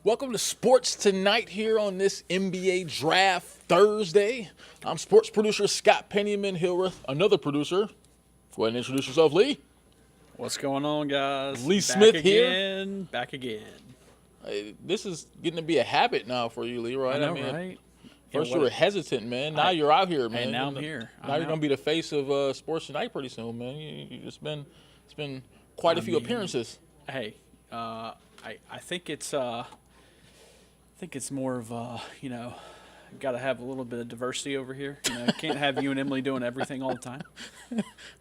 Welcome to Sports Tonight here on this NBA Draft Thursday. I'm sports producer Scott Pennyman here with another producer. Go ahead and introduce yourself, Lee. What's going on, guys? Lee Smith here. Back again. This is getting to be a habit now for you, Lee, right? I know, right? First you were hesitant, man. Now you're out here, man. And now I'm here. Now you're going to be the face of Sports Tonight pretty soon, man. It's been quite a few appearances. Hey, I think it's more of got to have a little bit of diversity over here. Can't have you and Emily doing everything all the time.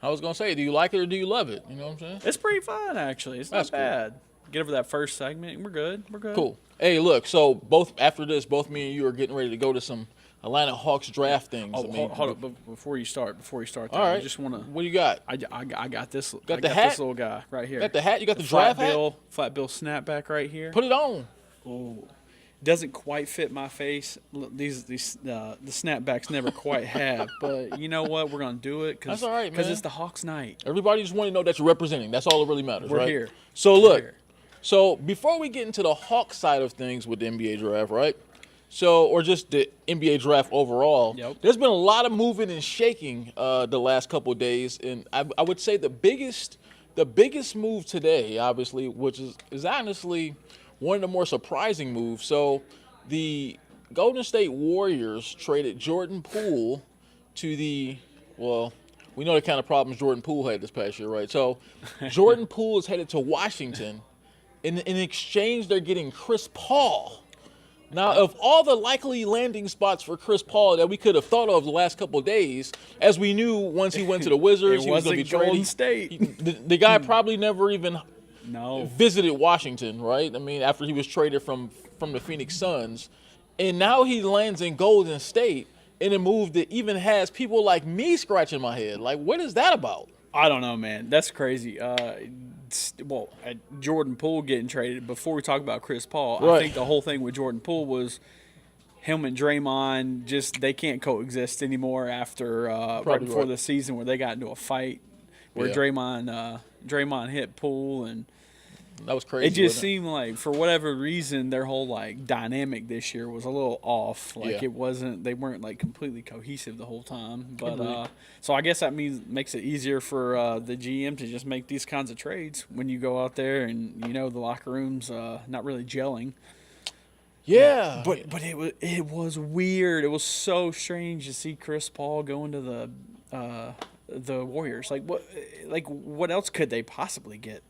I was going to say, do you like it or do you love it? You know what I'm saying? It's pretty fun, actually. It's not bad. Cool. Get over that first segment, and we're good. Cool. Hey, look, so after this, both me and you are getting ready to go to some Atlanta Hawks draft things. Oh, hold up. Before you start there, all right. I just want to. What do you got? I got this. Got the hat? This little guy right here. Got the hat? You got the draft hat? Flat bill snapback right here. Put it on. Oh. Doesn't quite fit my face. The snapbacks never quite have. But you know what? We're gonna do it that's all right, man. Because it's the Hawks night. Everybody just want to know that you're representing. That's all that really matters. We're right? here. So look. So before we get into the Hawks side of things with the NBA draft, right? So or just the NBA draft overall, There's been a lot of moving and shaking the last couple of days, and I would say the biggest move today, obviously, which is honestly one of the more surprising moves. So the Golden State Warriors traded Jordan Poole to we know the kind of problems Jordan Poole had this past year, right? So Jordan Poole is headed to Washington. In exchange, they're getting Chris Paul. Now, of all the likely landing spots for Chris Paul that we could have thought of the last couple of days, as we knew once he went to the Wizards, he was going to be Golden traded. State. The guy probably never even No. visited Washington, right? I mean, after he was traded from the Phoenix Suns. And now he lands in Golden State in a move that even has people like me scratching my head. Like, what is that about? I don't know, man. That's crazy. Jordan Poole getting traded, before we talk about Chris Paul, right. I think the whole thing with Jordan Poole was him and Draymond, they can't coexist anymore after right before the season where they got into a fight where Draymond hit Poole, and that was crazy. It just seemed like, for whatever reason, their whole dynamic this year was a little off. They weren't completely cohesive the whole time. But so I guess that makes it easier for the GM to just make these kinds of trades when you go out there and the locker room's not really gelling. Yeah, but it was weird. It was so strange to see Chris Paul go into the Warriors. What else could they possibly get?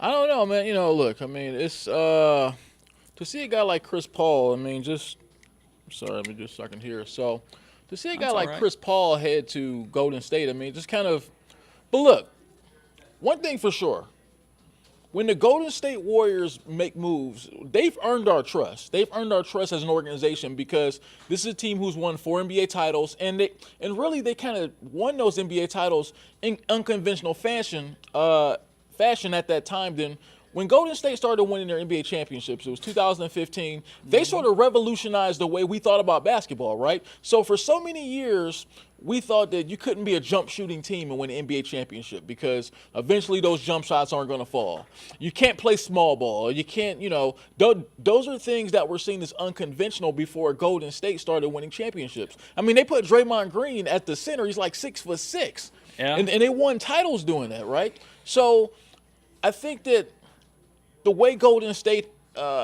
I don't know, man. Look, I mean, it's to see a guy like Chris Paul. I mean, let me just so I can hear. So, to see a guy like Chris Paul head to Golden State, I mean, just kind of. But look, one thing for sure: when the Golden State Warriors make moves, they've earned our trust. They've earned our trust as an organization because this is a team who's won 4 NBA titles, and they kind of won those NBA titles in unconventional fashion at that time. Then when Golden State started winning their NBA championships, it was 2015, they sort of revolutionized the way we thought about basketball, right? So for so many years, we thought that you couldn't be a jump shooting team and win an NBA championship because eventually those jump shots aren't going to fall. You can't play small ball. You can't, those are things that were seen as unconventional before Golden State started winning championships. I mean, they put Draymond Green at the center. He's like 6'6". Yeah. And they won titles doing that, right? So I think that the way Golden State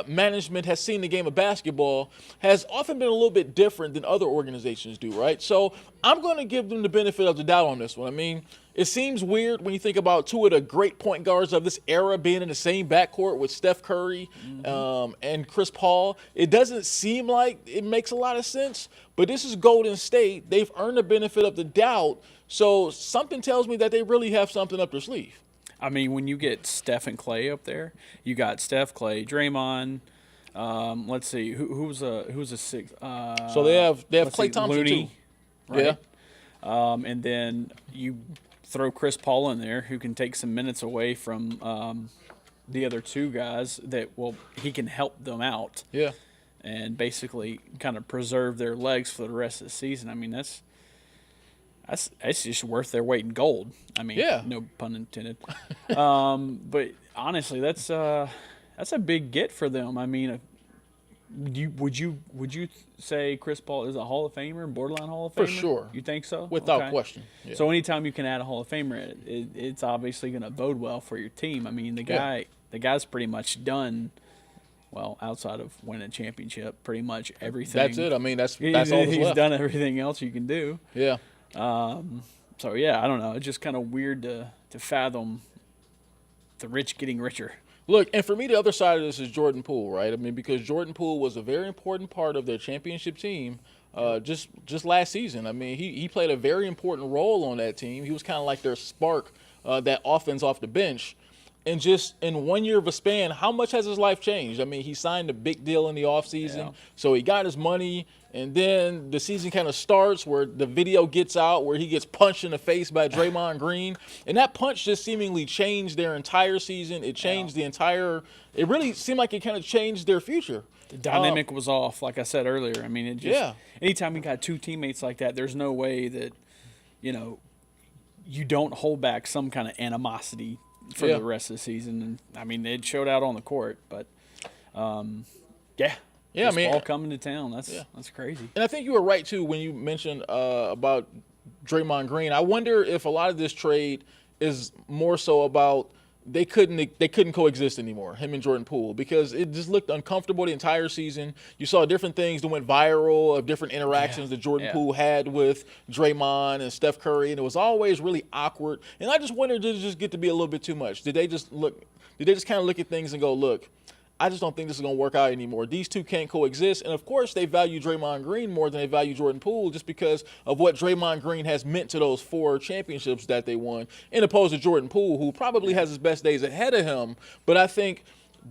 management has seen the game of basketball has often been a little bit different than other organizations do, right? So I'm going to give them the benefit of the doubt on this one. I mean, it seems weird when you think about two of the great point guards of this era being in the same backcourt with Steph Curry and Chris Paul. It doesn't seem like it makes a lot of sense, but this is Golden State. They've earned the benefit of the doubt, so something tells me that they really have something up their sleeve. I mean, when you get Steph and Clay up there, you got Steph, Clay, Draymond. Let's see, who's a six? So they have Klay Thompson Looney, too, right? Yeah. And then you throw Chris Paul in there, who can take some minutes away from the other two guys. He can help them out. Yeah. And basically kind of preserve their legs for the rest of the season. I mean, that's just worth their weight in gold. I mean, no pun intended. But honestly, that's a big get for them. I mean, Would you say Chris Paul is a Hall of Famer, borderline Hall of Famer? For sure. You think so? Without question. Yeah. So anytime you can add a Hall of Famer, it's obviously going to bode well for your team. I mean, the guy's pretty much done. Well, outside of winning a championship, pretty much everything. That's it. I mean, that's all that's left. He's done everything else you can do. Yeah. So yeah, I don't know. It's just kind of weird to fathom the rich getting richer. Look, and for me, the other side of this is Jordan Poole, right? I mean, because Jordan Poole was a very important part of their championship team just last season. I mean, he played a very important role on that team. He was kind of like their spark, that offense off the bench. And just in 1 year of a span, how much has his life changed? I mean, he signed a big deal in the offseason, so he got his money. And then the season kind of starts where the video gets out where he gets punched in the face by Draymond Green. And that punch just seemingly changed their entire season. It changed it really seemed like it kind of changed their future. The dynamic was off, like I said earlier. I mean, anytime you got two teammates like that, there's no way that, you don't hold back some kind of animosity for the rest of the season. And I mean, it showed out on the court, but I mean, all coming to town. That's crazy. And I think you were right too when you mentioned about Draymond Green. I wonder if a lot of this trade is more so about they couldn't coexist anymore, him and Jordan Poole, because it just looked uncomfortable the entire season. You saw different things that went viral of different interactions that Jordan Poole had with Draymond and Steph Curry, and it was always really awkward. And I just wondered, did it just get to be a little bit too much? Did they just kind of look at things and go, look, I just don't think this is going to work out anymore. These two can't coexist. And, of course, they value Draymond Green more than they value Jordan Poole just because of what Draymond Green has meant to those 4 championships that they won, in opposed to Jordan Poole, who probably has his best days ahead of him. But I think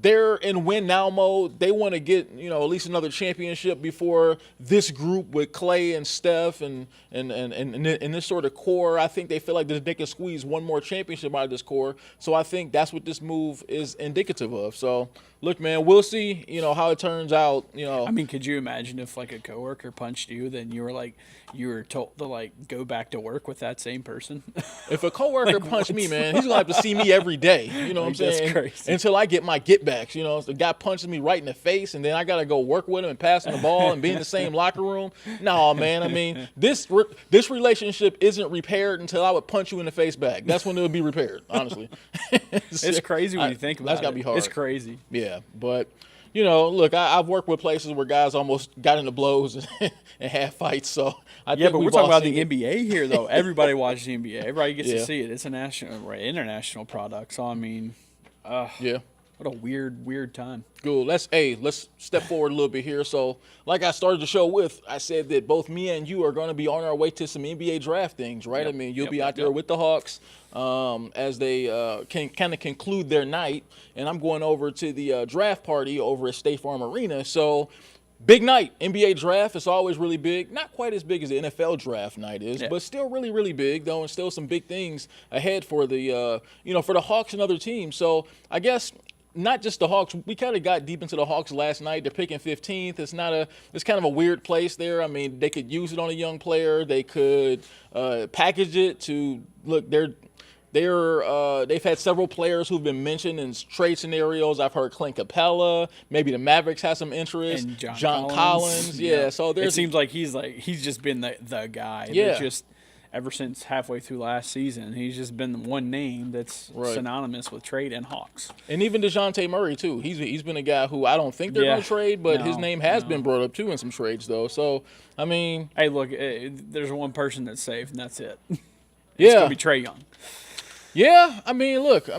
they're in win-now mode. They want to get, at least another championship before this group with Clay and Steph and this sort of core. I think they feel like they can squeeze one more championship out of this core. So I think that's what this move is indicative of. So, look, man, we'll see, how it turns out, I mean, could you imagine if, like, a coworker punched you, then you were told to, go back to work with that same person? If a coworker punched me, man, he's going to have to see me every day. You know what I'm saying? That's crazy. Until I get my get backs. The guy punches me right in the face, and then I got to go work with him and pass him the ball and be in the same locker room. No, man. I mean, this relationship isn't repaired until I would punch you in the face back. That's when it would be repaired, honestly. It's crazy when you think about it. That's got to be hard. It's crazy. Yeah, but, look, I've worked with places where guys almost got into blows and had fights, so I think but we're talking about the NBA here, though. Everybody watches the NBA. Everybody gets to see it. It's international product, so, I mean, what a weird time. Cool. Let's step forward a little bit here. So, like I started the show with, I said that both me and you are going to be on our way to some NBA draft things, right? Yep. I mean, you'll be out there with the Hawks as they can kind of conclude their night, and I'm going over to the draft party over at State Farm Arena. So, big night, NBA draft. It's always really big. Not quite as big as the NFL draft night is, but still really, really big, though, and still some big things ahead for the for the Hawks and other teams. So, I guess not just the Hawks. We kind of got deep into the Hawks last night. They're picking 15th. It's kind of a weird place there. I mean, they could use it on a young player. They could package it to look. They've had several players who've been mentioned in trade scenarios. I've heard Clint Capella. Maybe the Mavericks have some interest. And John Collins. Yeah. So it seems like he's just been the guy. Yeah. Just ever since halfway through last season, he's just been the one name that's synonymous with trade and Hawks. And even DeJounte Murray, too. He's been a guy who I don't think they're going to trade, but his name has been brought up, too, in some trades, though. So, I mean. Hey, look, there's one person that's safe, and that's it. It's going to be Trae Young. Yeah, I mean, look,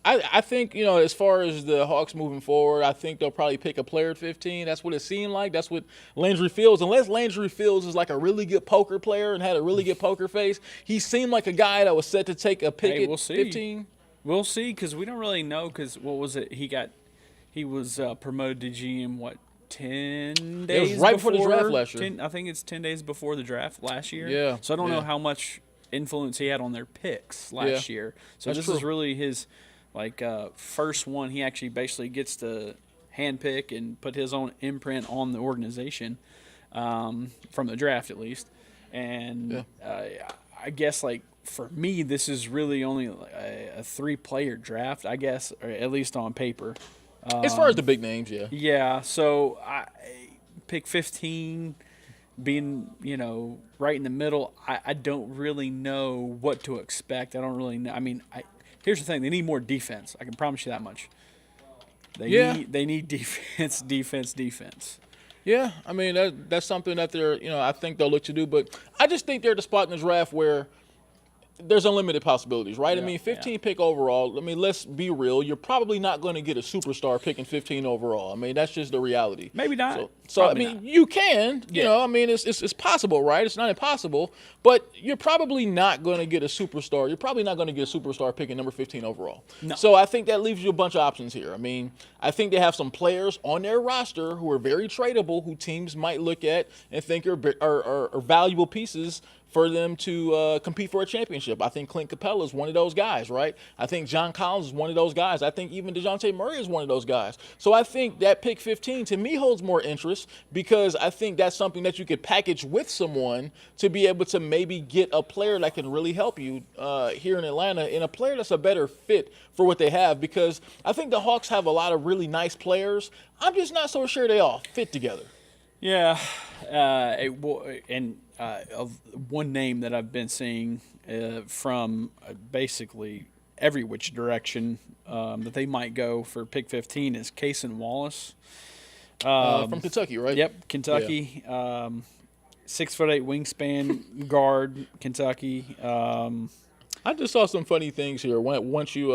I think, as far as the Hawks moving forward, I think they'll probably pick a player at 15. That's what it seemed like. That's what Landry Fields, unless Landry Fields is like a really good poker player and had a really good poker face, he seemed like a guy that was set to take a pick at 15. We'll see, because we don't really know, because what was it? He was promoted to GM, 10 days it was right before the draft last year. I think it's 10 days before the draft last year. Yeah. So I don't know how much influence he had on their picks last year. So this is really his first one. He actually basically gets to handpick and put his own imprint on the organization, from the draft at least. And I guess for me, this is really only a 3-player draft, I guess, or at least on paper. As far as the big names, yeah. Yeah, so pick 15 being, right in the middle, I don't really know what to expect. I don't really know. I mean, here's the thing. They need more defense. I can promise you that much. They need defense, defense. Yeah, I mean, that's something that they're, I think they'll look to do. But I just think they're at the spot in the draft where there's unlimited possibilities, right? Yeah, I mean, 15 pick overall. I mean, let's be real. You're probably not going to get a superstar picking 15 overall. I mean, that's just the reality. Maybe not. So I mean, you can. I mean, it's possible, right? It's not impossible. But you're probably not going to get a superstar. You're probably not going to get a superstar picking number 15 overall. No. So I think that leaves you a bunch of options here. I mean, I think they have some players on their roster who are very tradable, who teams might look at and think are valuable pieces for them to compete for a championship. I think Clint Capella is one of those guys, right? I think John Collins is one of those guys. I think even DeJounte Murray is one of those guys. So I think that pick 15 to me holds more interest because I think that's something that you could package with someone to be able to maybe get a player that can really help you here in Atlanta, and a player that's a better fit for what they have, because I think the Hawks have a lot of really nice players. I'm just not so sure they all fit together. Yeah, of one name that I've been seeing from basically every which direction that they might go for pick 15 is Cason Wallace. From Kentucky, right? Yep, Kentucky. Yeah. 6'8" wingspan guard, Kentucky. I just saw some funny things here. Once you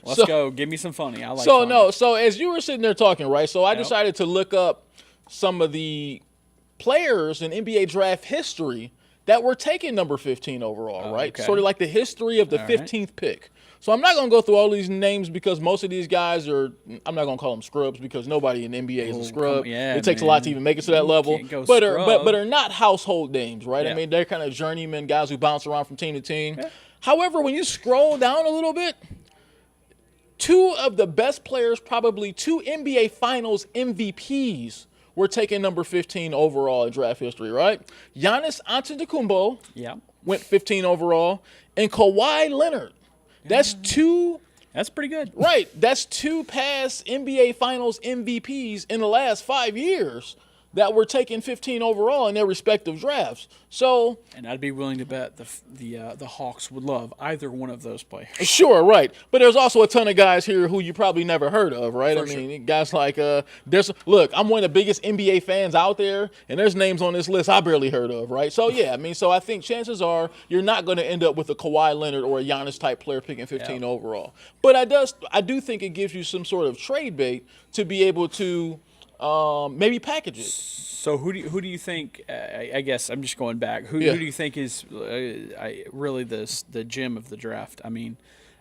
Let's go. Give me some funny. I like so funny. No. So as you were sitting there talking, right? So I decided to look up some of the players in NBA draft history that were taken number 15 overall, right? Okay. Sort of like the history of the 15th pick. So I'm not going to go through all these names because most of these guys are, I'm not going to call them scrubs because nobody in the NBA is a scrub. It takes a lot to even make it to that level. But are not household names, right? Yeah. I mean, they're kind of journeyman guys who bounce around from team to team. Yeah. However, when you scroll down a little bit, two of the best players, probably two NBA Finals MVPs, were taking number 15 overall in draft history, right? Giannis Antetokounmpo went 15 overall, and Kawhi Leonard. That's two. That's pretty good. Right. That's two past NBA Finals MVPs in the last 5 years that were taking 15 overall in their respective drafts. So, and I'd be willing to bet the Hawks would love either one of those players. Sure, right. But there's also a ton of guys here who you probably never heard of, right? Guys like look, I'm one of the biggest NBA fans out there, and there's names on this list I barely heard of, right? So yeah, so I think chances are you're not going to end up with a Kawhi Leonard or a Giannis type player picking 15 overall. But I do think it gives you some sort of trade bait to be able to maybe package it. So who do you think? I guess I'm just going back. Who do you think is really the gem of the draft? I mean,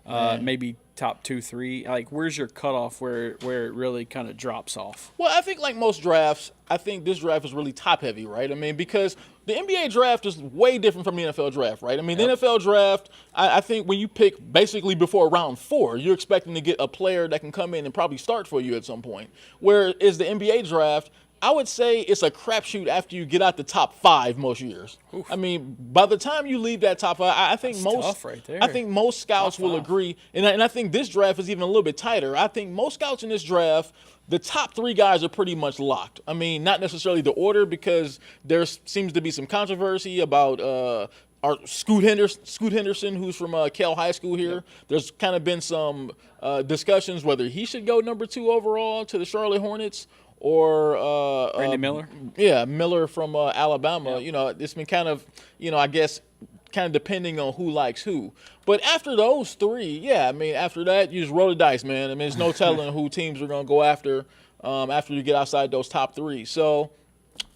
maybe top 2, 3. Like, where's your cutoff where it really kind of drops off? Well, I think like most drafts, I think this draft is really top heavy, right? I mean, because the NBA draft is way different from the NFL draft, right? I mean, the NFL draft, I think when you pick basically before round 4, you're expecting to get a player that can come in and probably start for you at some point. Whereas the NBA draft, I would say it's a crapshoot after you get out the top 5 most years. Oof. I mean, by the time you leave that top 5, I think most scouts will agree, and I think this draft is even a little bit tighter. I think most scouts in this draft, the top 3 guys are pretty much locked. I mean, not necessarily the order, because there seems to be some controversy about our Scoot Henderson, who's from Cal High School here. Yep. There's kind of been some discussions whether he should go number 2 overall to the Charlotte Hornets, or Randy Miller. Yeah, Miller from Alabama. Yep. It's been kind of, I guess, kind of depending on who likes who. But after those 3, after that, you just roll the dice, man. I mean, there's no telling who teams are going to go after you get outside those top 3. So,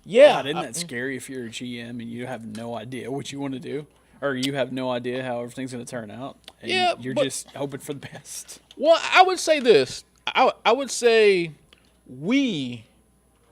yeah. God, isn't that scary if you're a GM and you have no idea what you want to do? Or you have no idea how everything's going to turn out? And you're just hoping for the best. Well, I would say this. I would say we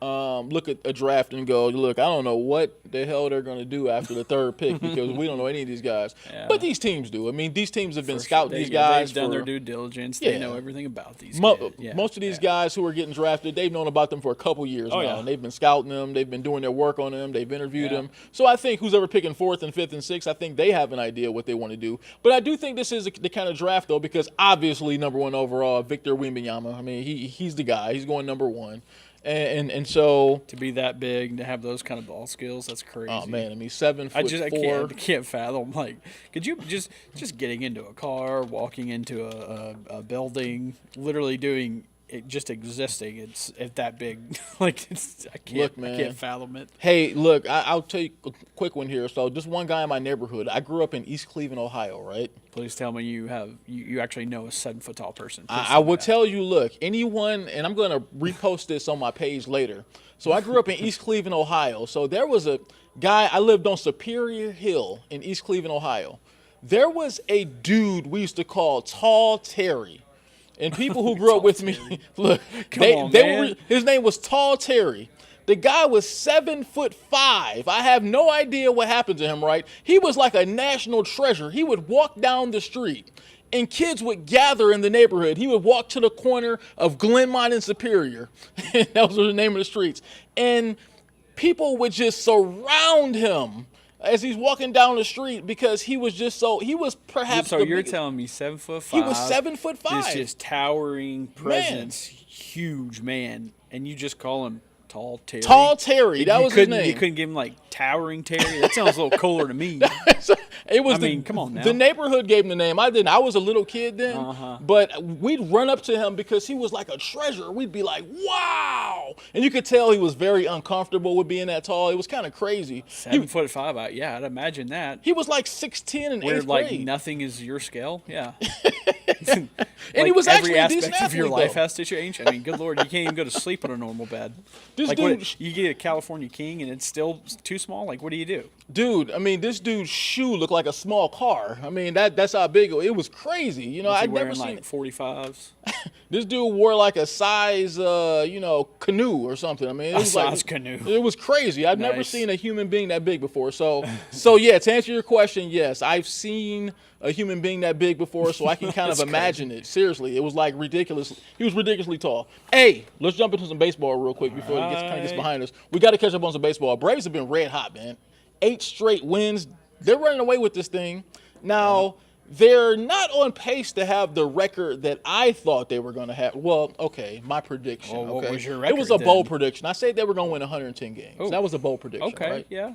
look at a draft and go, look, I don't know what the hell they're going to do after the third pick because we don't know any of these guys. Yeah. But these teams do. I mean, these teams have been scouting these guys. They've done their due diligence. They know everything about these kids. Most of these guys who are getting drafted, they've known about them for a couple years now. And they've been scouting them. They've been doing their work on them. They've interviewed them. So I think who's ever picking 4th and 5th and 6th, I think they have an idea what they want to do. But I do think this is the kind of draft, though, because obviously number 1 overall, Victor Wembanyama. I mean, he's the guy. He's going number 1. And so to be that big, to have those kind of ball skills, that's crazy. Oh man, I mean 7'4". I can't fathom. Like, could you just getting into a car, walking into a building, literally doing it, just existing? It's that big. Like, I can't fathom it. Hey, look, I'll tell you a quick one here. So just one guy in my neighborhood. I grew up in East Cleveland, Ohio, right? Please tell me you actually know a 7-foot tall person. I will tell you, look, anyone, and I'm going to repost this on my page later. So I grew up in East Cleveland, Ohio. So there was a guy, I lived on Superior Hill in East Cleveland, Ohio. There was a dude we used to call Tall Terry. And people who grew up with me, look, his name was Tall Terry. The guy was 7'5". I have no idea what happened to him, right? He was like a national treasure. He would walk down the street, and kids would gather in the neighborhood. He would walk to the corner of Glenmont and Superior. That was the name of the streets. And people would just surround him as he's walking down the street because he was just he was perhaps. So you're telling me 7'5"? He was 7'5". Just towering presence, huge man, and you just call him Tall Terry. Tall Terry, that was his name. You couldn't give him like Towering Terry. That sounds a little cooler to me. Come on now. The neighborhood gave him the name. I didn't. I was a little kid then, but we'd run up to him because he was like a treasure. We'd be like, "Wow!" And you could tell he was very uncomfortable with being that tall. It was kind of crazy. 7'5". Yeah, I'd imagine that. He was like 6'10" in 8th grade. Like nothing is your scale. Yeah. And he was actually every aspect athlete, of your life has to change. I mean, good Lord, you can't even go to sleep on a normal bed. You get a California King and it's still too small? Like, what do you do? Dude, I mean, this dude's shoe looked like a small car. I mean, that's how big it was. Crazy. You know, I'd never seen like 45s. This dude wore like a size, canoe or something. I mean, it was size canoe. It was crazy. I've never seen a human being that big before. So yeah, to answer your question, yes, I've seen a human being that big before, so I can kind of imagine it. Seriously, it was like ridiculous. He was ridiculously tall. Hey, let's jump into some baseball real quick before it gets behind us. We got to catch up on some baseball. Braves have been red hot, man. 8 straight wins. They're running away with this thing. Now, they're not on pace to have the record that I thought they were going to have. Well, okay, my prediction. Well, what was your record? It was a bold prediction. I said they were going to win 110 games. Oh. That was a bold prediction, right? Yeah.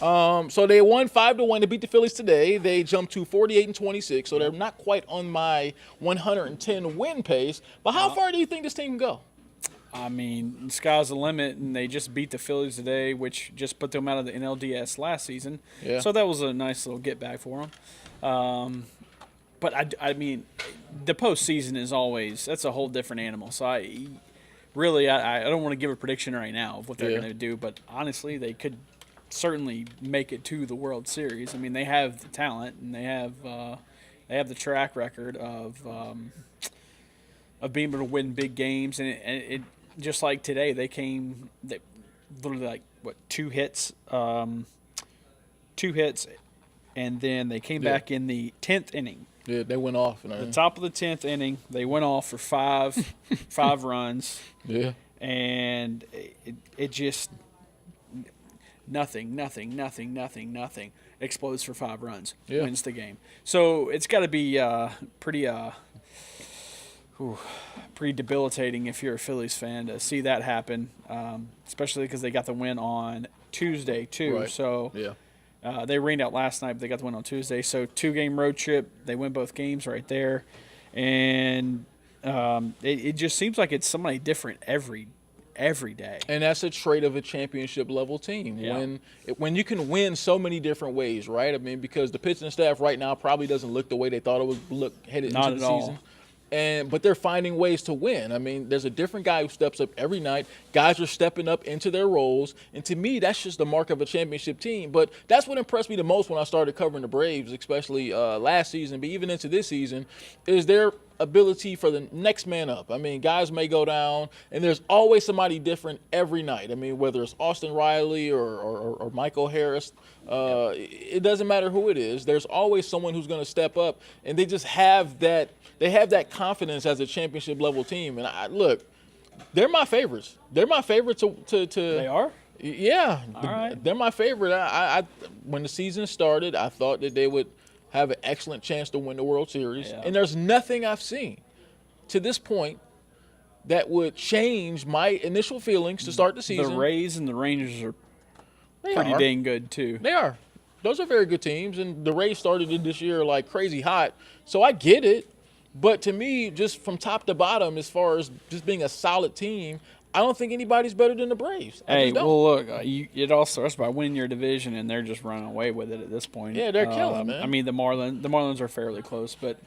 So they won 5-1. They beat the Phillies today. They jumped to 48-26. So they're not quite on my 110 win pace. But how far do you think this team can go? I mean, the sky's the limit, and they just beat the Phillies today, which just put them out of the NLDS last season. Yeah. So that was a nice little get back for them. But I mean, the postseason is that's a whole different animal. So I don't want to give a prediction right now of what they're going to do. But honestly, they could certainly make it to the World Series. I mean, they have the talent and they have the track record of being able to win big games, and it just like today they literally like two hits, and then they came back in the 10th inning. Yeah, they went off. The top of the 10th inning, they went off for five runs. Yeah, and it just nothing explodes for 5 runs, wins the game. So it's got to be pretty debilitating if you're a Phillies fan to see that happen, especially because they got the win on Tuesday too. Right. So they rained out last night, but they got the win on Tuesday. So 2-game road trip, they win both games right there, and it just seems like it's somebody different every day. And that's a trait of a championship level team. Yeah. When you can win so many different ways, right? I mean, because the pitching staff right now probably doesn't look the way they thought it would look headed into the season. But they're finding ways to win. I mean, there's a different guy who steps up every night. Guys are stepping up into their roles. And to me, that's just the mark of a championship team. But that's what impressed me the most when I started covering the Braves, especially last season, but even into this season, is they're ability for the next man up. I mean, guys may go down, and there's always somebody different every night. I mean, whether it's Austin Riley or Michael Harris, it doesn't matter who it is. There's always someone who's going to step up, and they just have that. They have that confidence as a championship level team. And look, they're my favorites. They're my favorite to. They are. Yeah, all right. They're my favorite. I when the season started, I thought that they would have an excellent chance to win the World Series. Yeah. And there's nothing I've seen to this point that would change my initial feelings to start the season. The Rays and the Rangers are pretty dang good, too. They are. Those are very good teams, and the Rays started it this year like crazy hot, so I get it. But to me, just from top to bottom, as far as just being a solid team, I don't think anybody's better than the Braves. Hey, well, look, it all starts by winning your division, and they're just running away with it at this point. Yeah, they're killing, man. I mean, the Marlins are fairly close, but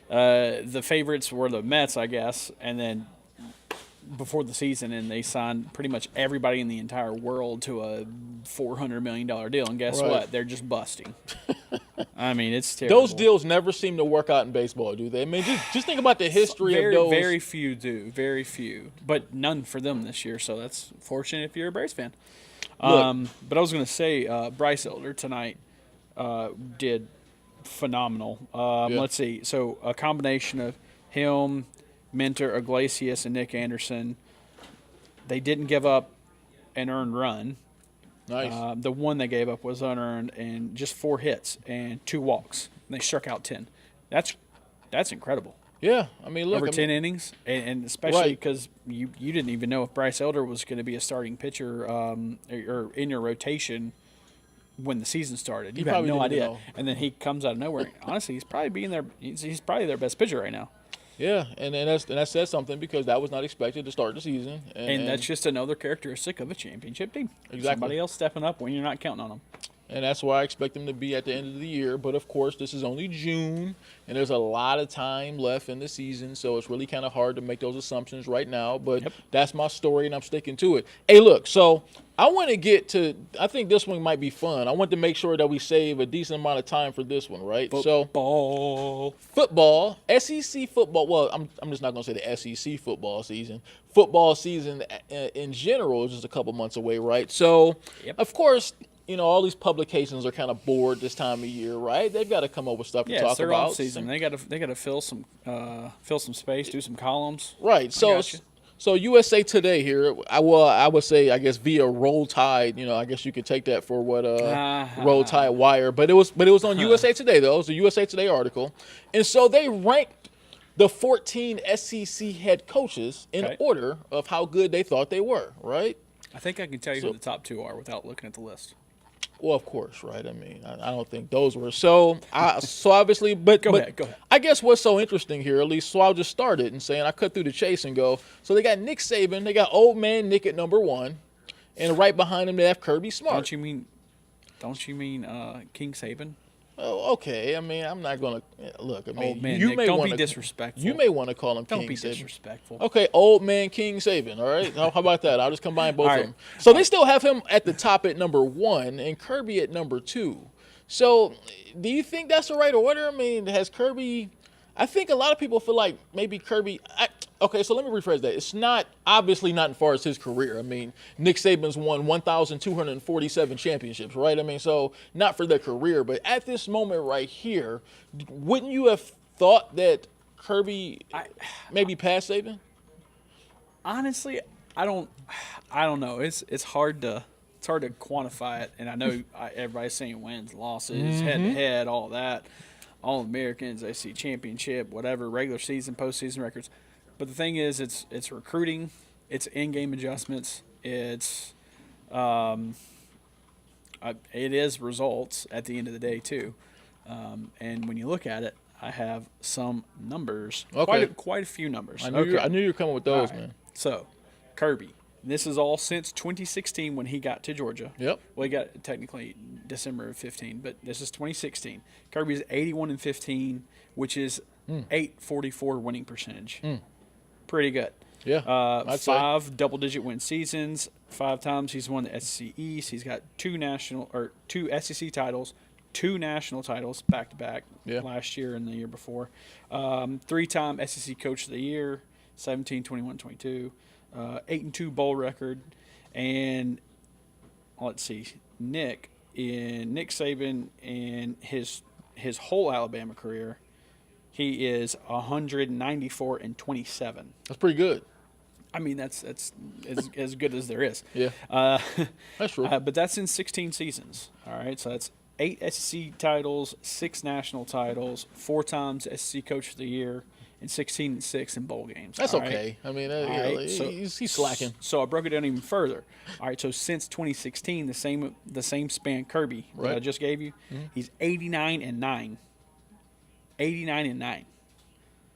the favorites were the Mets, I guess, and then before the season, and they signed pretty much everybody in the entire world to a $400 million deal, and guess what? They're just busting. I mean, it's terrible. Those deals never seem to work out in baseball, do they? I mean, just think about the history of those. Very few do. Very few. But none for them this year, so that's fortunate if you're a Braves fan. But I was going to say Bryce Elder tonight did phenomenal. Let's see. So a combination of him, Minter, Iglesias, and Nick Anderson. They didn't give up an earned run. Nice. The one they gave up was unearned, and just 4 hits and 2 walks. And they struck out 10. That's incredible. Yeah, I mean, look, over 10 innings, and especially because you didn't even know if Bryce Elder was going to be a starting pitcher or in your rotation when the season started. You had no idea, and then he comes out of nowhere. Honestly, he's probably their best pitcher right now. Yeah, and that says something because that was not expected to start the season. And that's just another characteristic of a championship team. Exactly. Somebody else stepping up when you're not counting on them. And that's why I expect them to be at the end of the year. But, of course, this is only June, and there's a lot of time left in the season, so it's really kind of hard to make those assumptions right now. But that's my story, and I'm sticking to it. Hey, look, so I want to get to – I think this one might be fun. I want to make sure that we save a decent amount of time for this one, right? Football, SEC football. Well, I'm just not going to say the SEC football season. Football season in general is just a couple months away, right? So, of course – you know, all these publications are kind of bored this time of year, right? They've got to come up with stuff to talk about. Off season. They got to fill some space, do some columns. Right. So USA Today here. I would say I guess via Roll Tide. You know, I guess you could take that for what Roll Tide Wire, but it was on USA Today though. It was a USA Today article, and so they ranked the 14 SEC head coaches in order of how good they thought they were. Right. I think I can tell you who the top 2 are without looking at the list. Well, of course, right? I mean, I don't think those were so obviously, but go ahead. I guess what's so interesting here, at least, so I'll just start it and saying I cut through the chase and go. So they got Nick Saban, they got old man Nick at number 1, and right behind him they have Kirby Smart. Don't you mean King Saban? Oh, okay. I mean, I'm not gonna look. I mean, old man Nick, don't be disrespectful. You may want to call him King Saban. Don't be disrespectful. Okay, old man King Saban. All right. How about that? I'll just combine both of them. So they still have him at the top at number 1 and Kirby at number 2. So, do you think that's the right order? I mean, has Kirby? I think a lot of people feel like maybe Kirby. Okay, so let me rephrase that. It's not obviously not as far as his career. I mean, Nick Saban's won 1,247 championships, right? I mean, so not for their career, but at this moment right here, wouldn't you have thought that Kirby maybe passed Saban? Honestly, I don't know. It's hard to quantify it, and I know everybody's saying wins, losses, head to head, all that. All Americans, they see championship, whatever, regular season, postseason records. But the thing is, it's recruiting, it's in-game adjustments, it is results at the end of the day too. And when you look at it, I have some numbers, quite a few numbers. I knew you were coming with those, man. So, Kirby. This is all since 2016 when he got to Georgia. Yep. Well, he got technically December of 15, but this is 2016. Kirby's 81-15, which is 844 winning percentage. Pretty good. Yeah. 5 double-digit win seasons. 5 times he's won the SEC East. He's got 2 SEC titles, 2 national titles back to back last year and the year before. 3-time SEC Coach of the Year, 17, 21, 22. 8-2 bowl record. And let's see, Nick Saban in his whole Alabama career, he is 194-27. That's pretty good. I mean, that's as good as there is. Yeah, that's true. But that's in 16 seasons. All right, so that's 8 SEC titles, 6 national titles, 4 times SEC Coach of the Year, and 16-6 in bowl games. That's okay. I mean, he's slacking. So I broke it down even further. All right, so since 2016, the same span Kirby that I just gave you, he's 89-9. 89-9.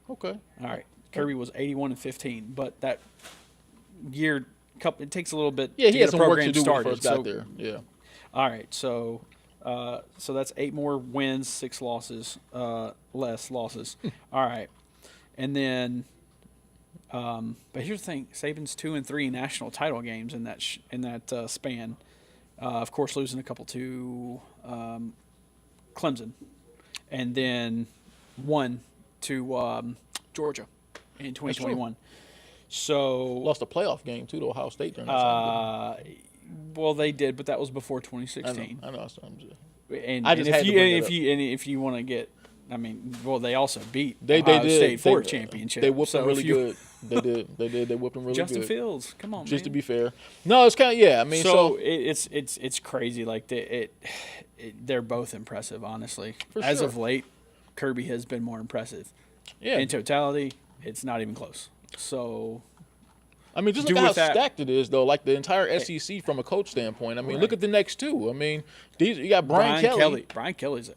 Okay. All right. Kirby was 81-15, but that year, it takes a little bit. Yeah, he had some work to do started, when he first got there. Yeah. All right, so that's 8 more wins, 6 losses, less losses. All right, and then, but here's the thing: Saban's 2 and 3 national title games in that span. Of course, losing a couple to Clemson, and then 1 to Georgia in 2021. So lost a playoff game too to Ohio State during that time. Well, they did, but that was before 2016. I know. If you want to get, I mean, well, they also beat Ohio State for a championship. They whooped them really good. They did. They whooped them really Justin good. Justin Fields, come on, just man. To be fair, no, it's kind of I mean, so it's crazy. Like they're both impressive, honestly. As sure. of late, Kirby has been more impressive. Yeah. In totality, it's not even close. So, I mean, just look at how stacked it is, though. Like the entire SEC from a coach standpoint. I mean, look at the next 2. I mean, you got Brian Kelly. Brian Kelly's a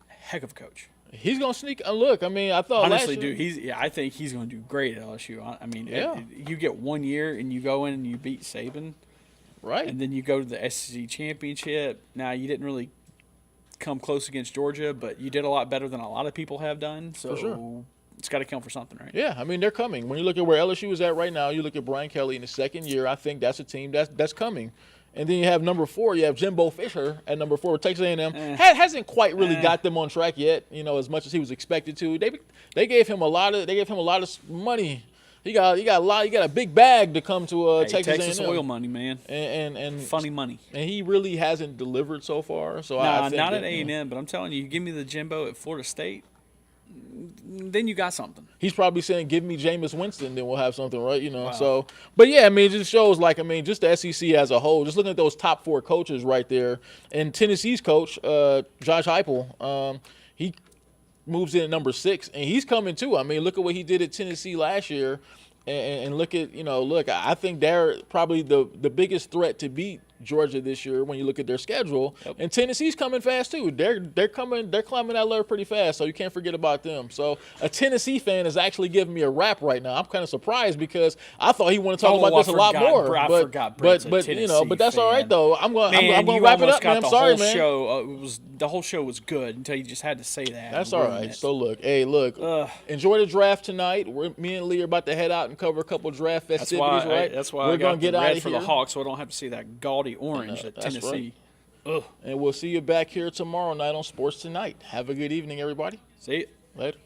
heck of a coach. He's gonna sneak. Look, I mean, I thought honestly, last year, dude. I think he's gonna do great at LSU. I mean, you get 1 year and you go in and you beat Saban, right? And then you go to the SEC championship. Now you didn't really come close against Georgia, but you did a lot better than a lot of people have done. So for sure. It's got to count for something, right? Yeah, I mean, they're coming. When you look at where LSU is at right now, you look at Brian Kelly in his 2nd year, I think that's a team that's coming. And then you have number 4, you have Jimbo Fisher at number 4 with Texas A&M. Hasn't quite really got them on track yet, as much as he was expected to. They gave him a lot of money. He got a big bag to come to Texas A&M. Oil money, man. And funny money. And he really hasn't delivered so far. So I think not at A&M, but I'm telling you, give me the Jimbo at Florida State, then you got something. He's probably saying, "Give me Jameis Winston, then we'll have something," right? Wow. So, but yeah, I mean, it just shows, just the SEC as a whole. Just looking at those top 4 coaches right there, and Tennessee's coach, Josh Heupel, he moves in at number 6, and he's coming too. I mean, look at what he did at Tennessee last year, and look at I think they're probably the biggest threat to beat Georgia this year when you look at their schedule. Yep. And Tennessee's coming fast too. They're climbing that ladder pretty fast, so you can't forget about them. So a Tennessee fan is actually giving me a rap right now. I'm kind of surprised because I thought he wanted to talk about this a lot more. But that's all right though. I'm going to wrap it up, man. I'm sorry, man. The whole show was good until you just had to say that. That's all right. So look, enjoy the draft tonight. Me and Lee are about to head out and cover a couple draft festivities, right? That's why we're going to get out of here for the Hawks, so I don't have to see that gaudy orange at Tennessee. Right. And we'll see you back here tomorrow night on Sports Tonight. Have a good evening, everybody. See you later.